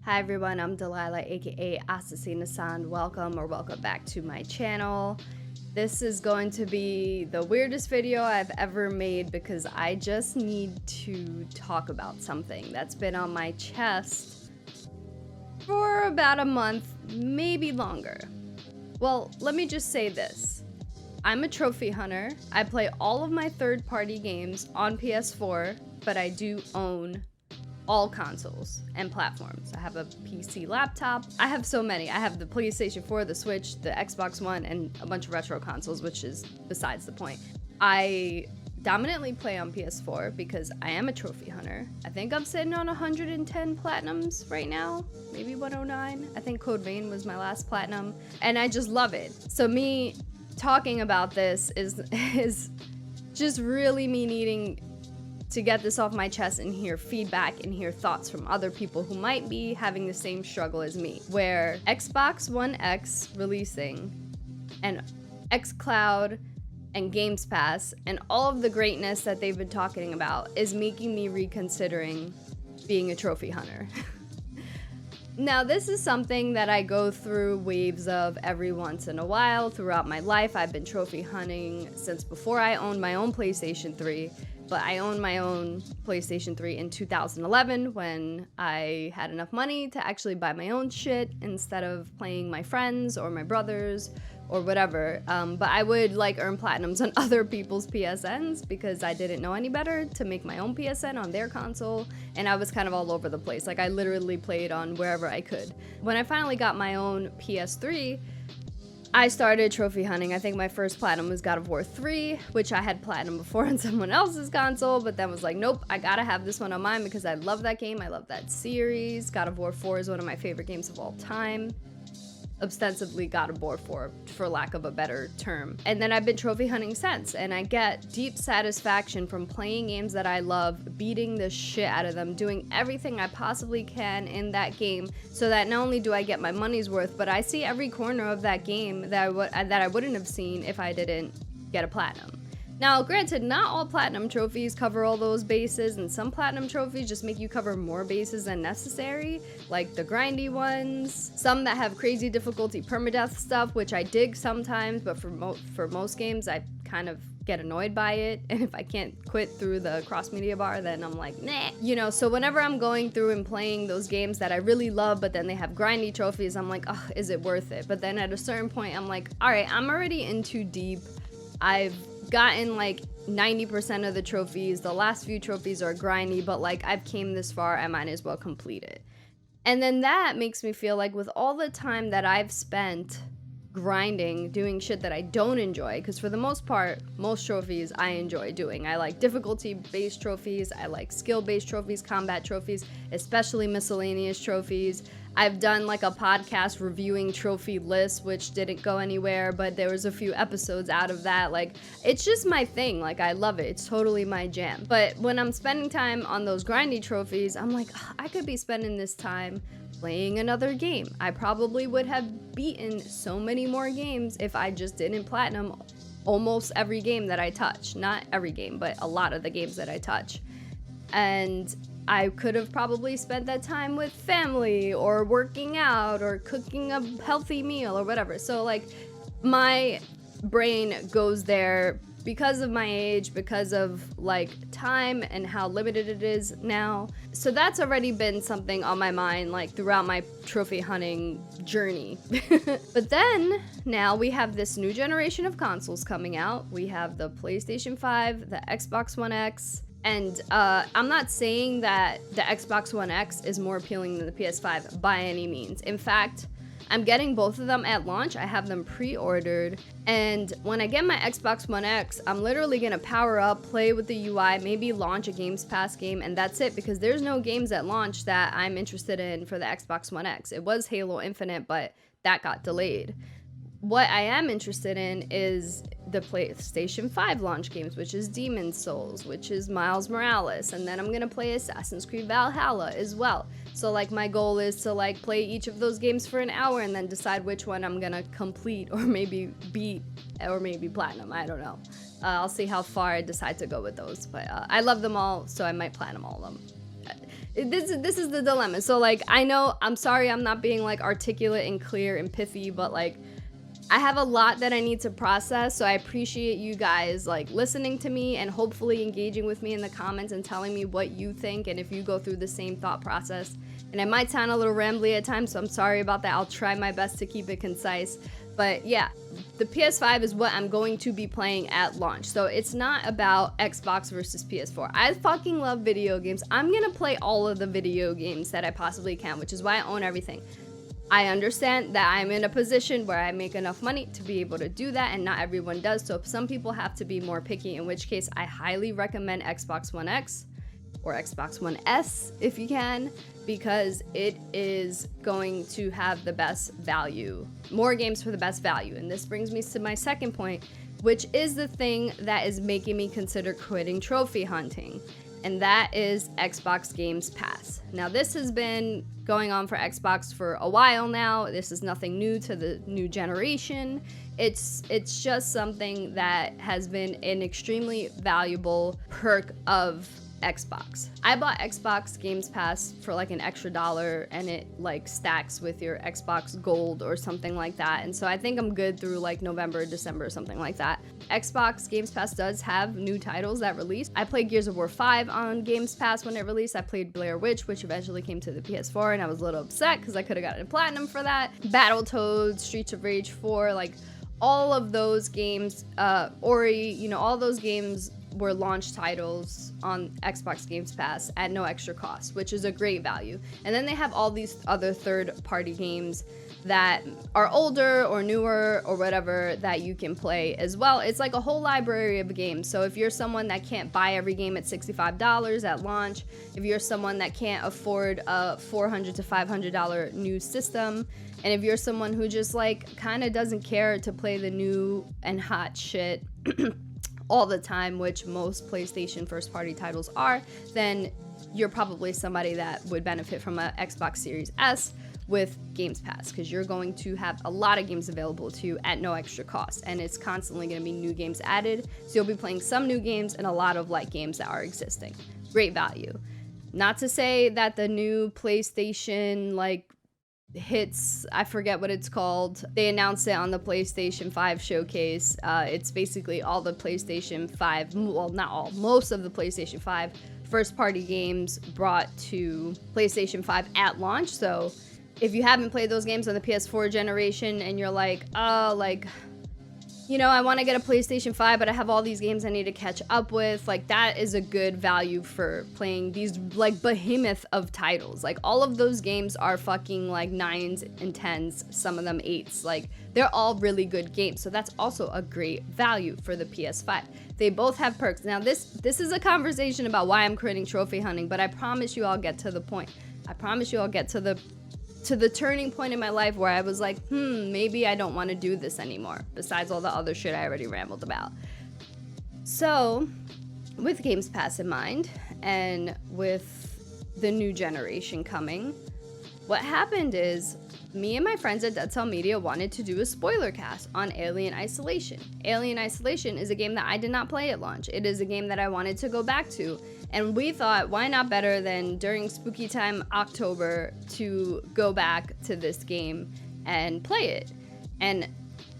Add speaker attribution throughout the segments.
Speaker 1: Hi everyone, I'm Delilah, aka Assassina-san. Welcome back to my channel. This is going to be the weirdest video I've ever made because I just need to talk about something that's been on my chest for about a month, maybe longer. Well, let me just say this. I'm a trophy hunter. I play all of my third-party games on PS4, but I do own all consoles and platforms. I have a PC laptop. I have so many. I have the PlayStation 4, the Switch, the Xbox One, and a bunch of retro consoles, which is besides the point. I dominantly play on PS4 because I am a trophy hunter. I think I'm sitting on 110 platinums right now, maybe 109. I think Code Vein was my last platinum, and I just love it. So me talking about this is just really me needing to get this off my chest and hear feedback and hear thoughts from other people who might be having the same struggle as me, where Xbox One X releasing and xCloud and Games Pass and all of the greatness that they've been talking about is making me reconsidering being a trophy hunter. Now, this is something that I go through waves of every once in a while throughout my life. I've been trophy hunting since before I owned my own PlayStation 3. But I owned my own PlayStation 3 in 2011 when I had enough money to actually buy my own shit instead of playing my friends or my brothers or whatever. But I would earn platinums on other people's PSNs because I didn't know any better to make my own PSN on their console. And I was kind of all over the place. I literally played on wherever I could. When I finally got my own PS3, I started trophy hunting. I think my first platinum was God of War 3, which I had platinum before on someone else's console, but then was like, nope, I gotta have this one on mine because I love that game. I love that series. God of War 4 is one of my favorite games of all time. Ostensibly God of War 4, for lack of a better term. And then I've been trophy hunting since, and I get deep satisfaction from playing games that I love, beating the shit out of them, doing everything I possibly can in that game, so that not only do I get my money's worth, but I see every corner of that game that I wouldn't have seen if I didn't get a platinum. Now, granted, not all platinum trophies cover all those bases, and some platinum trophies just make you cover more bases than necessary, like the grindy ones. Some that have crazy difficulty permadeath stuff, which I dig sometimes, but for most games, I kind of get annoyed by it, and if I can't quit through the cross-media bar, then I'm like, nah. You know, so whenever I'm going through and playing those games that I really love, but then they have grindy trophies, I'm like, oh, is it worth it? But then at a certain point, I'm like, all right, I'm already in too deep. I've gotten 90% of the trophies. The last few trophies are grindy, but I've came this far, I might as well complete it. And then that makes me feel like with all the time that I've spent grinding, doing shit that I don't enjoy, because for the most part, most trophies I enjoy doing. I like difficulty-based trophies, I like skill-based trophies, combat trophies, especially miscellaneous trophies. I've done a podcast reviewing trophy lists, which didn't go anywhere, but there was a few episodes out of that. It's just my thing. I love it. It's totally my jam. But when I'm spending time on those grindy trophies, I'm like, I could be spending this time playing another game. I probably would have beaten so many more games if I just didn't platinum almost every game that I touch. Not every game, but a lot of the games that I touch. And I could have probably spent that time with family or working out or cooking a healthy meal or whatever. So my brain goes there because of my age, because of time and how limited it is now. So that's already been something on my mind throughout my trophy hunting journey. But then now we have this new generation of consoles coming out. We have the PlayStation 5, the Xbox One X, and I'm not saying that the Xbox One X is more appealing than the PS5 by any means. In fact, I'm getting both of them at launch. I have them pre-ordered, and when I get my Xbox One X, I'm literally gonna power up, play with the UI, maybe launch a Games Pass game, and that's it, because there's no games at launch that I'm interested in for the Xbox One X. It was Halo Infinite, but that got delayed. What I am interested in is the PlayStation 5 launch games, which is Demon's Souls, which is Miles Morales, and then I'm gonna play Assassin's Creed Valhalla as well. So my goal is to play each of those games for an hour and then decide which one I'm gonna complete or maybe beat or maybe platinum, I don't know. I'll see how far I decide to go with those, but I love them all, so I might platinum all of them. this is the dilemma. So like, I know, I'm sorry I'm not being like articulate and clear and pithy, but like, I have a lot that I need to process, so I appreciate you guys like listening to me and hopefully engaging with me in the comments and telling me what you think and if you go through the same thought process. And it might sound a little rambly at times, so I'm sorry about that. I'll try my best to keep it concise. But yeah, the PS5 is what I'm going to be playing at launch. So it's not about Xbox versus PS4. I fucking love video games. I'm gonna play all of the video games that I possibly can, which is why I own everything. I understand that I'm in a position where I make enough money to be able to do that, and not everyone does. So some people have to be more picky, in which case I highly recommend Xbox One X or Xbox One S if you can, because it is going to have the best value, more games for the best value. And this brings me to my second point, which is the thing that is making me consider quitting trophy hunting, and that is Xbox Games Pass. Now this has been going on for Xbox for a while now. This is nothing new to the new generation. It's just something that has been an extremely valuable perk of Xbox. I bought Xbox Games Pass for like an extra $1, and it like stacks with your Xbox Gold or something like that. And so I think I'm good through like November, December, or something like that. Xbox Games Pass does have new titles that release. I played Gears of War 5 on Games Pass when it released. I played Blair Witch, which eventually came to the PS4, and I was a little upset because I could have gotten platinum for that. Battletoads, Streets of Rage 4, like all of those games, Ori, you know, all those games were launch titles on Xbox Games Pass at no extra cost, which is a great value. And then they have all these other third-party games that are older or newer or whatever that you can play as well. It's like a whole library of games. So if you're someone that can't buy every game at $65 at launch, if you're someone that can't afford a $400 to $500 new system, and if you're someone who just like kind of doesn't care to play the new and hot shit all the time, which most PlayStation first-party titles are, then you're probably somebody that would benefit from an Xbox Series S with Games Pass, because you're going to have a lot of games available to you at no extra cost, and it's constantly going to be new games added, so you'll be playing some new games and a lot of like games that are existing. Great value. Not to say that the new PlayStation like hits, I forget what it's called, they announced it on the PlayStation 5 showcase. It's basically all the PlayStation 5, well not all, most of the PlayStation 5 first party games brought to PlayStation 5 at launch. So if you haven't played those games on the PS4 generation and you're like, oh, like, you know, I want to get a PlayStation 5, but I have all these games I need to catch up with, like, that is a good value for playing these, like, behemoth of titles. Like, all of those games are fucking, like, 9s and 10s, some of them 8s. Like, they're all really good games, so that's also a great value for the PS5. They both have perks. Now, this is a conversation about why I'm quitting trophy hunting, but I promise you I'll get to the point. I promise you I'll get to the turning point in my life where I was like, maybe I don't want to do this anymore, besides all the other shit I already rambled about. So, with Games Pass in mind, and with the new generation coming, what happened is, me and my friends at Dead Cell Media wanted to do a spoiler cast on Alien Isolation. Alien Isolation is a game that I did not play at launch. It is a game that I wanted to go back to. And we thought, why not better than during spooky time October to go back to this game and play it. And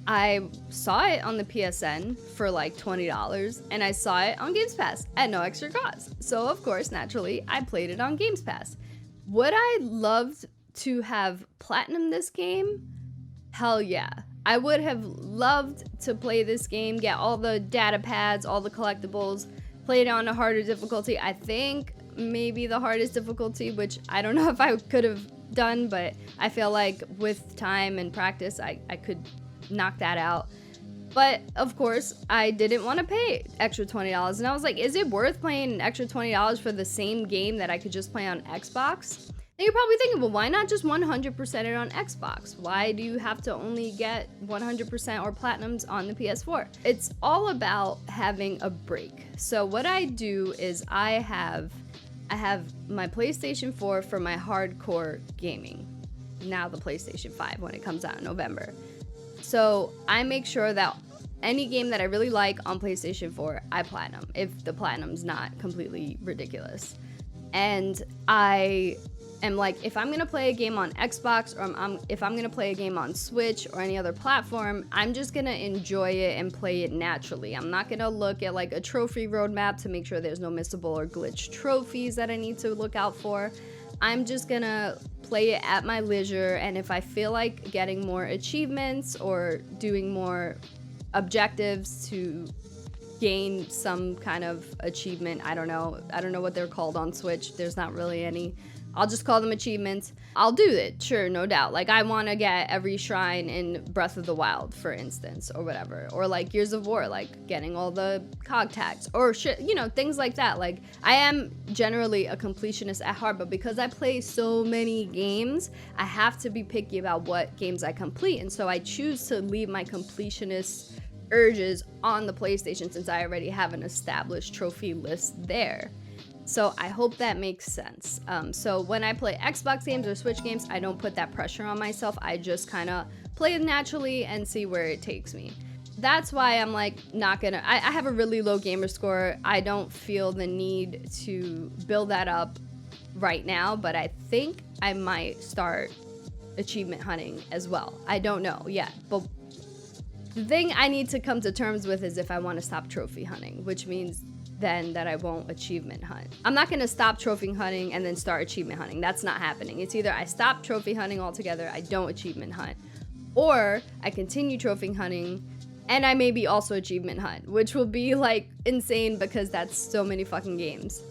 Speaker 1: I saw it on the PSN for like $20, and I saw it on Games Pass at no extra cost. So of course, naturally, I played it on Games Pass. Would I loved to have platinum this game? Hell yeah. I would have loved to play this game, get all the data pads, all the collectibles, play it on a harder difficulty. I think maybe the hardest difficulty, which I don't know if I could have done, but I feel like with time and practice, I could knock that out. But of course, I didn't want to pay extra $20, and I was like, is it worth paying an extra $20 for the same game that I could just play on Xbox? And you're probably thinking, well, why not just 100% it on Xbox? Why do you have to only get 100% or platinums on the PS4? It's all about having a break. So what I do is I have my PlayStation 4 for my hardcore gaming. Now the PlayStation 5 when it comes out in November. So I make sure that any game that I really like on PlayStation 4, I platinum, if the platinum's not completely ridiculous. And I am like, if I'm gonna play a game on Xbox, or if I'm gonna play a game on Switch or any other platform, I'm just gonna enjoy it and play it naturally. I'm not gonna look at like a trophy roadmap to make sure there's no missable or glitched trophies that I need to look out for. I'm just gonna play it at my leisure, and if I feel like getting more achievements or doing more objectives to gain some kind of achievement, I don't know what they're called on Switch, there's not really any, I'll just call them achievements, I'll do it, sure, no doubt. Like, I want to get every shrine in Breath of the Wild, for instance, or whatever, or like Gears of War, like getting all the cog tags or shit, you know, things like that. Like, I am generally a completionist at heart, but because I play so many games, I have to be picky about what games I complete, and so I choose to leave my completionist urges on the PlayStation since I already have an established trophy list there. So I hope that makes sense. So when I play Xbox games or Switch games, I don't put that pressure on myself. I just kind of play it naturally and see where it takes me. That's why I'm like not gonna, I have a really low gamer score. I don't feel the need to build that up right now, but I think I might start achievement hunting as well. I don't know yet, but the thing I need to come to terms with is if I want to stop trophy hunting, which means then that I won't achievement hunt. I'm not going to stop trophy hunting and then start achievement hunting. That's not happening. It's either I stop trophy hunting altogether, I don't achievement hunt, or I continue trophy hunting and I maybe also achievement hunt, which will be like insane because that's so many fucking games.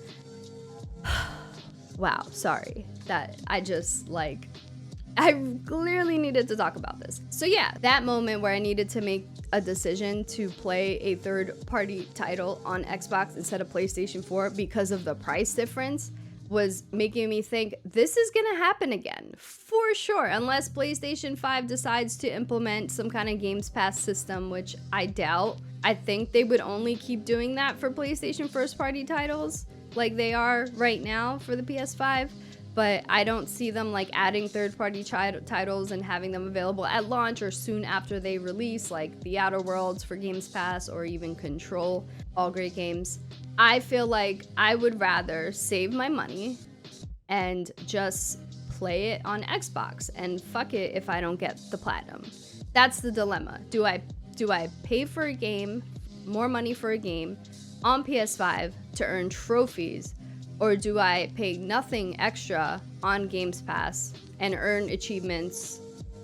Speaker 1: Wow, sorry. That I just like, I clearly needed to talk about this. So yeah, that moment where I needed to make a decision to play a third-party title on Xbox instead of PlayStation 4 because of the price difference was making me think this is gonna happen again, for sure, unless PlayStation 5 decides to implement some kind of Games Pass system, which I doubt. I think they would only keep doing that for PlayStation first-party titles like they are right now for the PS5. But I don't see them like adding third-party titles and having them available at launch or soon after they release, like The Outer Worlds for Games Pass or even Control, all great games. I feel like I would rather save my money and just play it on Xbox and fuck it if I don't get the platinum. That's the dilemma. Do I pay for a game, more money for a game on PS5 to earn trophies, or do I pay nothing extra on Games Pass and earn achievements,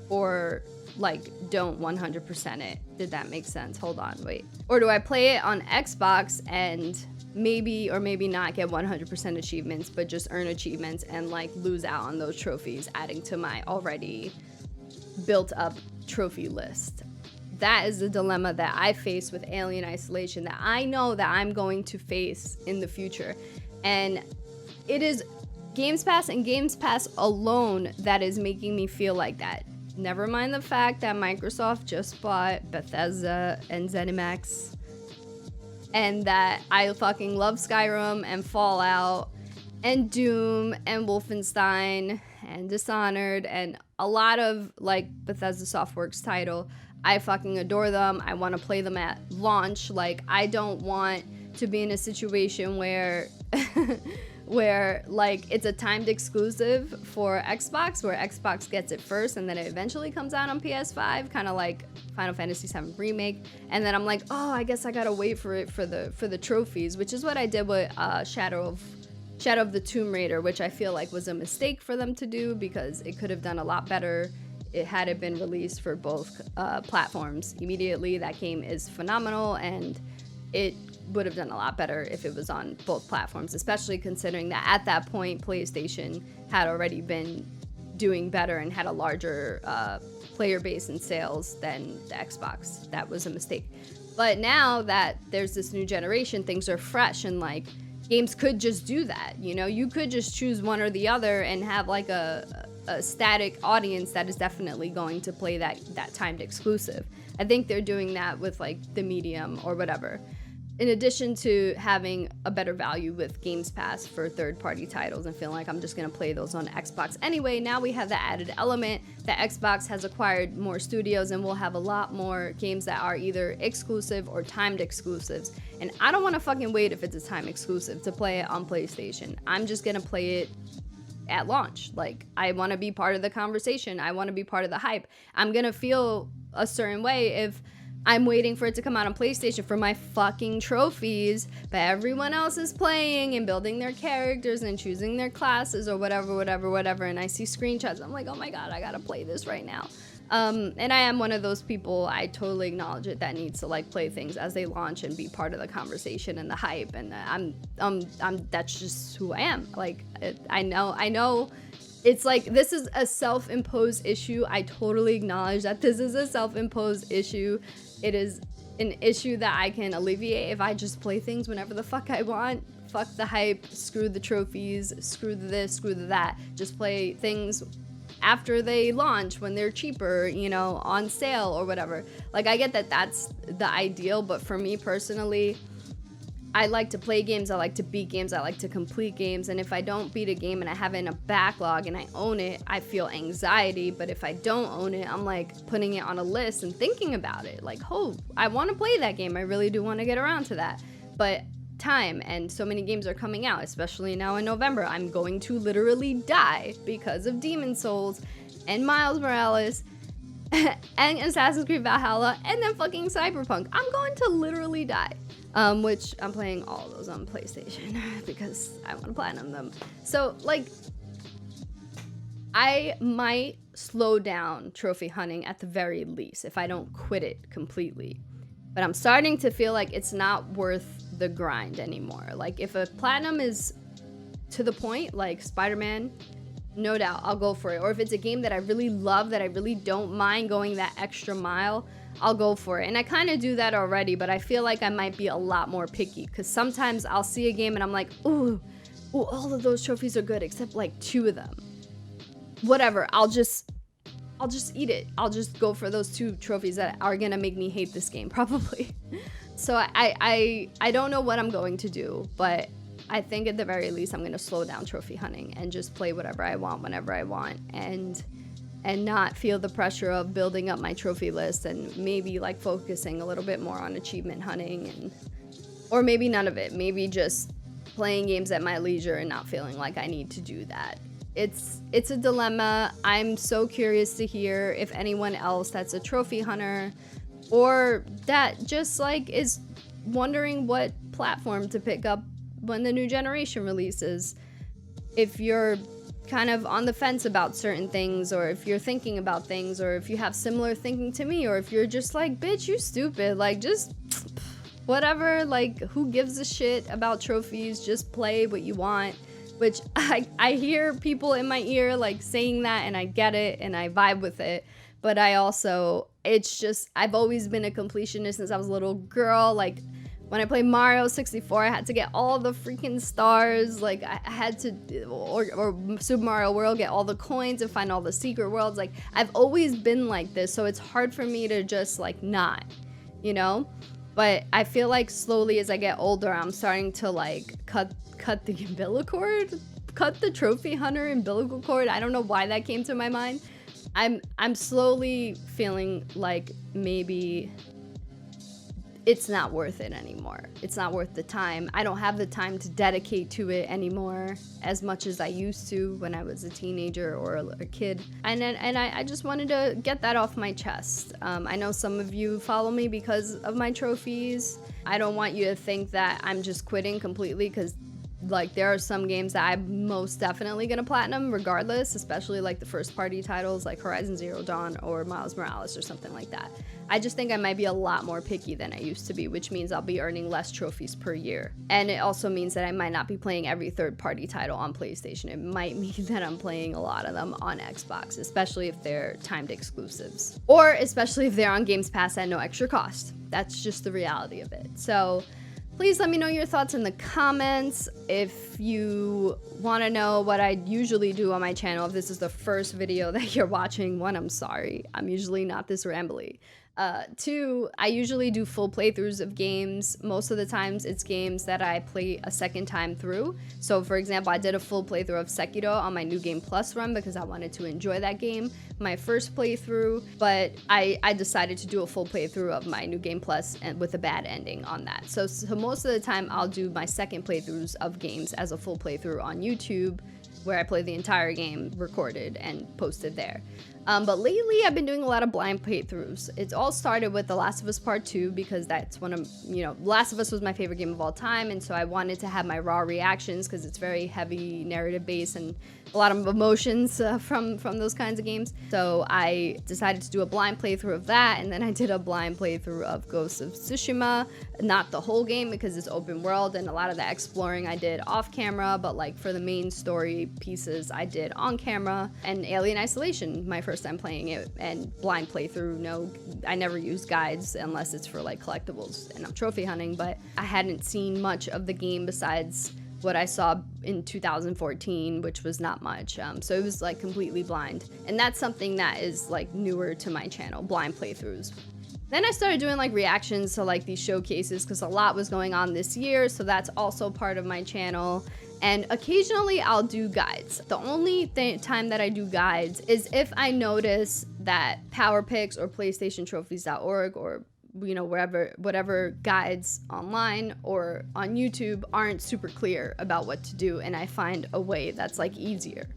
Speaker 1: or like don't 100% it? Did that make sense? Hold on, wait. Or do I play it on Xbox and maybe or maybe not get 100% achievements, but just earn achievements and like lose out on those trophies, adding to my already built up trophy list? That is the dilemma that I face with Alien Isolation, that I know that I'm going to face in the future. And it is Games Pass and Games Pass alone that is making me feel like that. Never mind the fact that Microsoft just bought Bethesda and ZeniMax, and that I fucking love Skyrim and Fallout and Doom and Wolfenstein and Dishonored and a lot of like Bethesda Softworks title. I fucking adore them. I want to play them at launch. Like, I don't want to be in a situation where where like it's a timed exclusive for Xbox, where Xbox gets it first and then it eventually comes out on PS5, kind of like Final Fantasy VII Remake, and then I'm like, oh, I guess I gotta wait for it for the trophies, which is what I did with Shadow of the Tomb Raider, which I feel like was a mistake for them to do because it could have done a lot better. It had it been released for both platforms immediately. That game is phenomenal, and it would have done a lot better if it was on both platforms, especially considering that at that point PlayStation had already been doing better and had a larger player base and sales than the Xbox. That was a mistake. But now that there's this new generation, things are fresh, and like games could just do that. You know, you could just choose one or the other and have like a static audience that is definitely going to play that timed exclusive. I think they're doing that with like the Medium or whatever. in addition to having a better value with Games Pass for third-party titles and feeling like I'm just gonna play those on Xbox anyway, now we have the added element that Xbox has acquired more studios and we'll have a lot more games that are either exclusive or timed exclusives. And I don't wanna fucking wait if it's a time exclusive to play it on PlayStation. I'm just gonna play it at launch. Like, I wanna be part of the conversation. I wanna be part of the hype. I'm gonna feel a certain way if I'm waiting for it to come out on PlayStation for my fucking trophies, but everyone else is playing and building their characters and choosing their classes or whatever, and I see screenshots. I'm like, oh my god, I gotta play this right now. And I am one of those people, I totally acknowledge it, that needs to like play things as they launch and be part of the conversation and the hype. And I'm that's just who I am. Like, I know. It's like, this is a self-imposed issue. I totally acknowledge that this is a self-imposed issue. It is an issue that I can alleviate if I just play things whenever the fuck I want. Fuck the hype, screw the trophies, screw this, screw that. Just play things after they launch when they're cheaper, you know, on sale or whatever. Like, I get that that's the ideal, but for me personally, I like to play games, I like to beat games, I like to complete games, and if I don't beat a game and I have it in a backlog and I own it, I feel anxiety. But if I don't own it, I'm like putting it on a list and thinking about it. Like, oh, I want to play that game, I really do want to get around to that. But time, and so many games are coming out, especially now in November. I'm going to literally die because of Demon Souls and Miles Morales and Assassin's Creed Valhalla and then fucking Cyberpunk. I'm going to literally die. Which I'm playing all of those on PlayStation because I want to platinum them. So, like, I might slow down trophy hunting at the very least if I don't quit it completely. But I'm starting to feel like it's not worth the grind anymore. Like, if a platinum is to the point, like Spider-Man, no doubt, I'll go for it. Or if it's a game that I really love, that I really don't mind going that extra mile, I'll go for it. And I kind of do that already, but I feel like I might be a lot more picky because sometimes I'll see a game and I'm like, ooh, all of those trophies are good except like 2 of them. Whatever, I'll just eat it. I'll just go for those 2 trophies that are gonna make me hate this game probably. So I don't know what I'm going to do, but I think at the very least I'm gonna slow down trophy hunting and just play whatever I want whenever I want, and not feel the pressure of building up my trophy list, and maybe like focusing a little bit more on achievement hunting, and or maybe none of it, maybe just playing games at my leisure and not feeling like I need to do that. It's a dilemma. I'm so curious to hear if anyone else that's a trophy hunter or that just like is wondering what platform to pick up when the new generation releases. If you're kind of on the fence about certain things, or if you're thinking about things, or if you have similar thinking to me, or if you're just like, bitch, you stupid, like, just whatever, like, who gives a shit about trophies, just play what you want. Which I hear people in my ear like saying that, and I get it and I vibe with it, but I also, it's just, I've always been a completionist since I was a little girl. Like, when I played Mario 64, I had to get all the freaking stars. Like, I had to, or Super Mario World, get all the coins and find all the secret worlds. Like, I've always been like this, so it's hard for me to just, like, not, you know? But I feel like slowly as I get older, I'm starting to, like, cut the umbilical cord? Cut the trophy hunter umbilical cord? I don't know why that came to my mind. I'm slowly feeling like maybe it's not worth it anymore. It's not worth the time. I don't have the time to dedicate to it anymore as much as I used to when I was a teenager or a kid. And I just wanted to get that off my chest. I know some of you follow me because of my trophies. I don't want you to think that I'm just quitting completely, because like, there are some games that I'm most definitely gonna platinum regardless, especially like the first party titles like Horizon Zero Dawn or Miles Morales or something like that. I just think I might be a lot more picky than I used to be, which means I'll be earning less trophies per year. And it also means that I might not be playing every third party title on PlayStation. It might mean that I'm playing a lot of them on Xbox, especially if they're timed exclusives. Or especially if they're on Games Pass at no extra cost. That's just the reality of it. So please let me know your thoughts in the comments. If you want to know what I usually do on my channel, if this is the first video that you're watching, one, I'm sorry. I'm usually not this rambly. Two, I usually do full playthroughs of games. Most of the times it's games that I play a second time through. So for example, I did a full playthrough of Sekiro on my New Game Plus run because I wanted to enjoy that game, my first playthrough, but I decided to do a full playthrough of my New Game Plus and with a bad ending on that. So most of the time I'll do my second playthroughs of games as a full playthrough on YouTube, where I play the entire game recorded and posted there. But lately I've been doing a lot of blind playthroughs. It all started with The Last of Us Part 2 because that's one of, Last of Us was my favorite game of all time, and so I wanted to have my raw reactions because it's very heavy narrative based and a lot of emotions from those kinds of games. So I decided to do a blind playthrough of that, and then I did a blind playthrough of Ghost of Tsushima, not the whole game because it's open world and a lot of the exploring I did off camera, but like for the main story pieces I did on camera. And Alien Isolation, my first time playing it, and blind playthrough. No, I never use guides unless it's for like collectibles and I'm trophy hunting, but I hadn't seen much of the game besides what I saw in 2014, which was not much. So it was like completely blind. And that's something that is like newer to my channel, blind playthroughs. Then I started doing like reactions to like these showcases because a lot was going on this year, so that's also part of my channel. And occasionally I'll do guides. The only time that I do guides is if I notice that PowerPicks or PlayStationTrophies.org or whatever guides online or on YouTube aren't super clear about what to do, and I find a way that's like easier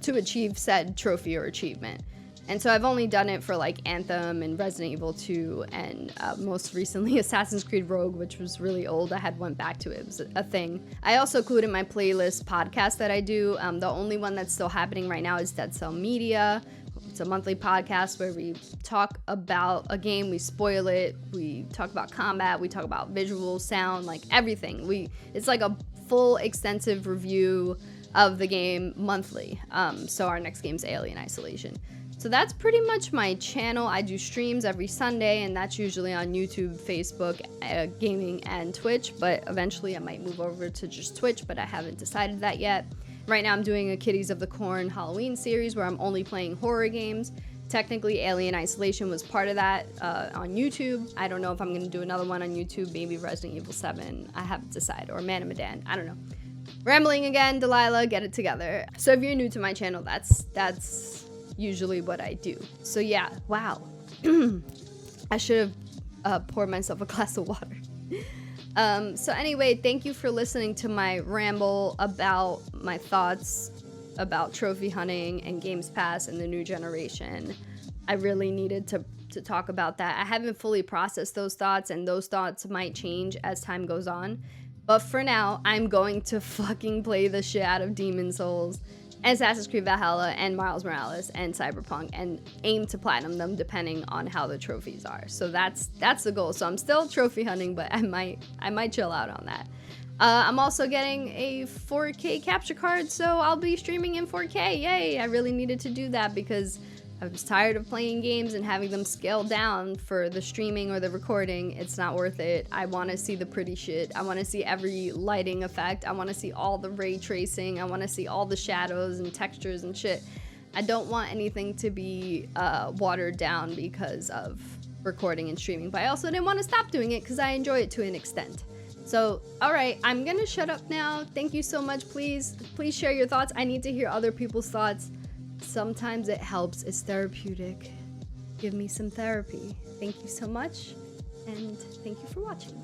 Speaker 1: to achieve said trophy or achievement. And so I've only done it for like Anthem and Resident Evil 2 and most recently Assassin's Creed Rogue, which was really old. I had went back to it. It was a thing. I also include in my playlist podcast that I do. The only one that's still happening right now is Dead Cell Media. It's a monthly podcast where we talk about a game, we spoil it, we talk about combat, we talk about visual, sound, like everything. It's like a full extensive review of the game monthly. So our next game's Alien Isolation. So that's pretty much my channel. I do streams every Sunday, and that's usually on YouTube, Facebook, gaming, and Twitch, but eventually I might move over to just Twitch, but I haven't decided that yet. Right now I'm doing a Kitties of the Corn Halloween series where I'm only playing horror games. Technically, Alien Isolation was part of that on YouTube. I don't know if I'm going to do another one on YouTube, maybe Resident Evil 7. I haven't decided, or Man of Medan. I don't know. Rambling again, Delilah, get it together. So if you're new to my channel, that's usually what I do. So yeah, wow. I should have poured myself a glass of water. So anyway, thank you for listening to my ramble about my thoughts about trophy hunting and Games Pass and the new generation. I really needed to talk about that. I haven't fully processed those thoughts, and those thoughts might change as time goes on. But for now, I'm going to fucking play the shit out of Demon's Souls and Assassin's Creed Valhalla and Miles Morales and Cyberpunk and aim to platinum them depending on how the trophies are. So that's the goal. So I'm still trophy hunting, but I might chill out on that. I'm also getting a 4K capture card, so I'll be streaming in 4K. Yay! I really needed to do that because I was tired of playing games and having them scaled down for the streaming or the recording. It's not worth it. I want to see the pretty shit. I want to see every lighting effect. I want to see all the ray tracing. I want to see all the shadows and textures and shit. I don't want anything to be watered down because of recording and streaming, but I also didn't want to stop doing it because I enjoy it to an extent. So, alright, I'm gonna shut up now. Thank you so much. Please share your thoughts. I need to hear other people's thoughts. Sometimes it helps. It's therapeutic. Give me some therapy. Thank you so much, and thank you for watching.